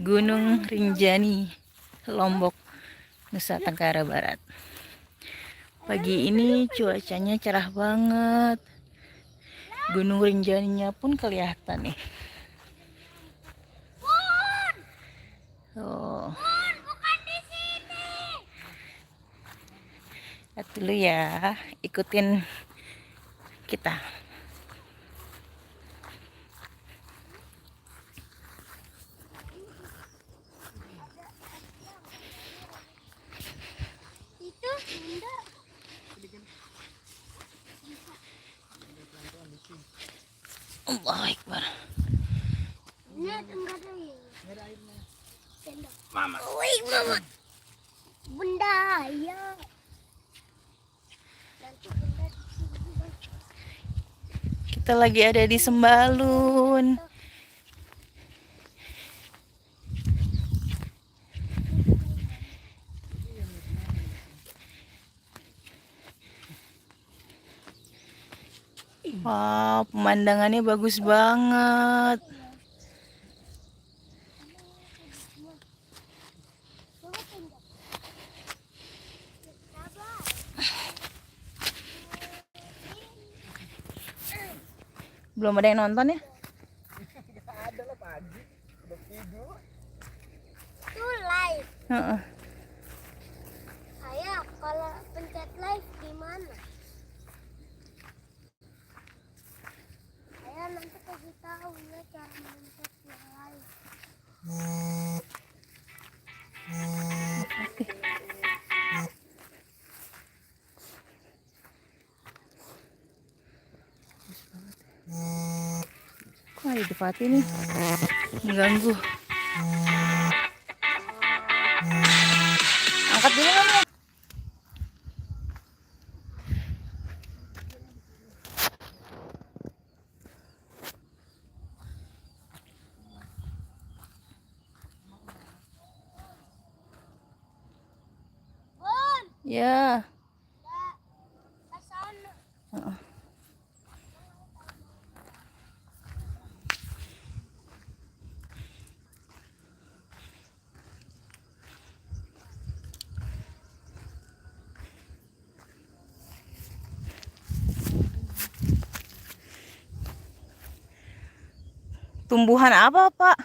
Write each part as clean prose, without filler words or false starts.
Gunung Rinjani, Lombok, Nusa Tenggara Barat. Pagi ini cuacanya cerah banget. Gunung Rinjaninya pun kelihatan nih. Oh. Lihat dulu ya, ikutin kita. Allahu Akbar. Mama. Woi, mama. Bunda, ya. Kita lagi ada di Sembalun. Wow, pemandangannya bagus banget. Belum ada yang nonton ya? Ada lah pagi, udah tidur. Itu live. Heeh. Ayah, kalau pencet live gimana? Ayah nanti kasih tahu ya cara mencet yang live. Wah, itu Fatih nih mengganggu. Angkat dulu kamu. Bun, Ya. ke sana. Heeh. Tumbuhan apa, Pak?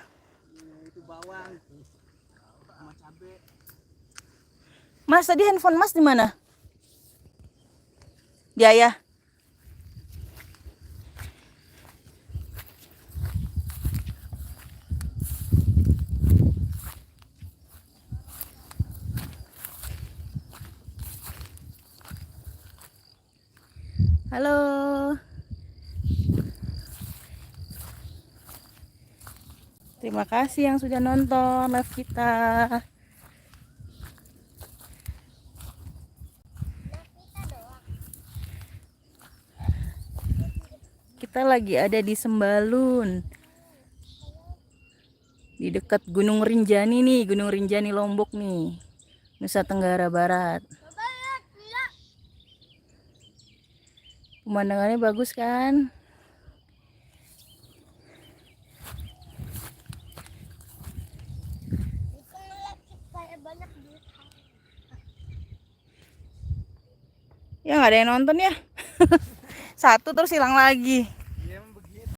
Itu bawang sama cabai. Mas, tadi handphone Mas di mana? Di Ayah. Halo. Terima kasih yang sudah nonton live kita. Kita lagi ada di Sembalun. Di dekat Gunung Rinjani nih, Gunung Rinjani Lombok nih. Nusa Tenggara Barat. Coba lihat, lihat. Pemandangannya bagus kan? Itu ngeliat kayak banyak duit. Ya nggak ada yang nonton ya. Satu terus hilang lagi.